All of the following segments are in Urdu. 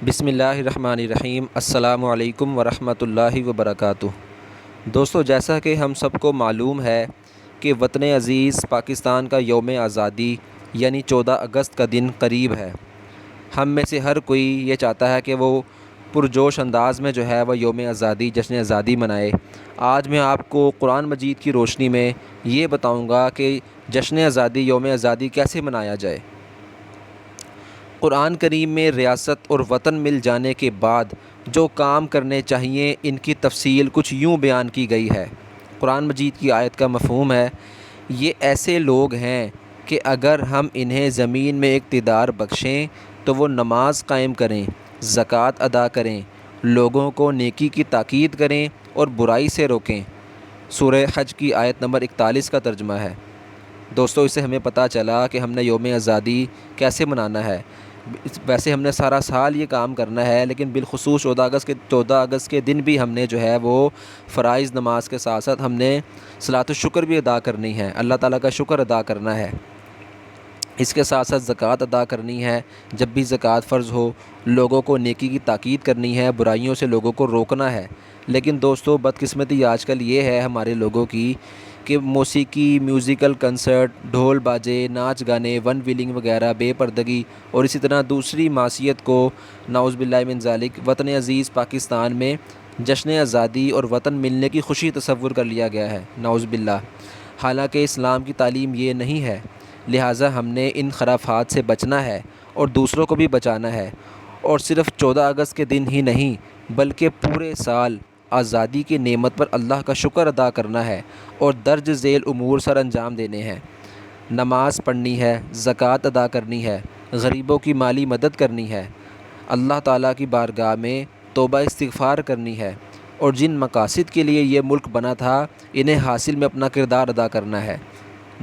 بسم اللہ الرحمن الرحیم۔ السلام علیکم ورحمۃ اللہ وبرکاتہ۔ دوستو، جیسا کہ ہم سب کو معلوم ہے کہ وطن عزیز پاکستان کا یوم آزادی یعنی 14 اگست کا دن قریب ہے۔ ہم میں سے ہر کوئی یہ چاہتا ہے کہ وہ پرجوش انداز میں وہ یوم آزادی جشن آزادی منائے۔ آج میں آپ کو قرآن مجید کی روشنی میں یہ بتاؤں گا کہ جشن آزادی یوم آزادی کیسے منایا جائے۔ قرآن کریم میں ریاست اور وطن مل جانے کے بعد جو کام کرنے چاہیے ان کی تفصیل کچھ یوں بیان کی گئی ہے۔ قرآن مجید کی آیت کا مفہوم ہے، یہ ایسے لوگ ہیں کہ اگر ہم انہیں زمین میں اقتدار بخشیں تو وہ نماز قائم کریں، زکوٰۃ ادا کریں، لوگوں کو نیکی کی تاکید کریں اور برائی سے روکیں۔ سورہ حج کی آیت نمبر 41 کا ترجمہ ہے۔ دوستو، اس سے ہمیں پتہ چلا کہ ہم نے یوم آزادی کیسے منانا ہے۔ ویسے ہم نے سارا سال یہ کام کرنا ہے، لیکن بالخصوص 14 اگست کے دن بھی ہم نے وہ فرائض نماز کے ساتھ ساتھ ہم نے صلاۃ الشکر بھی ادا کرنی ہے، اللہ تعالیٰ کا شکر ادا کرنا ہے۔ اس کے ساتھ ساتھ زکوٰۃ ادا کرنی ہے، جب بھی زکوٰۃ فرض ہو، لوگوں کو نیکی کی تاکید کرنی ہے، برائیوں سے لوگوں کو روکنا ہے۔ لیکن دوستو، بدقسمتی آج کل یہ ہے ہمارے لوگوں کی کہ موسیقی، میوزیکل کنسرٹ، ڈھول باجے، ناچ گانے، ون ویلنگ وغیرہ، بے پردگی اور اسی طرح دوسری معصیت کو نعوذ باللہ من ذالک وطن عزیز پاکستان میں جشن آزادی اور وطن ملنے کی خوشی تصور کر لیا گیا ہے، نعوذ باللہ۔ حالانکہ اسلام کی تعلیم یہ نہیں ہے، لہٰذا ہم نے ان خرافات سے بچنا ہے اور دوسروں کو بھی بچانا ہے، اور صرف 14 اگست کے دن ہی نہیں بلکہ پورے سال آزادی کی نعمت پر اللہ کا شکر ادا کرنا ہے اور درج ذیل امور سر انجام دینے ہیں۔ نماز پڑھنی ہے، زکوٰۃ ادا کرنی ہے، غریبوں کی مالی مدد کرنی ہے، اللہ تعالیٰ کی بارگاہ میں توبہ استغفار کرنی ہے، اور جن مقاصد کے لیے یہ ملک بنا تھا انہیں حاصل میں اپنا کردار ادا کرنا ہے۔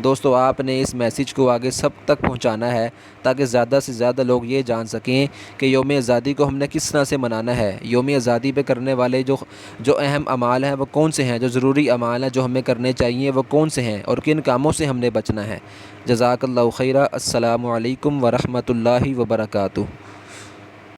دوستو، آپ نے اس میسیج کو آگے سب تک پہنچانا ہے تاکہ زیادہ سے زیادہ لوگ یہ جان سکیں کہ یوم آزادی کو ہم نے کس طرح سے منانا ہے۔ یوم آزادی پہ کرنے والے جو اہم اعمال ہیں وہ کون سے ہیں، جو ضروری اعمال ہیں جو ہمیں کرنے چاہیے وہ کون سے ہیں، اور کن کاموں سے ہم نے بچنا ہے۔ جزاک اللہ خیرہ۔ السلام علیکم ورحمۃ اللہ وبرکاتہ۔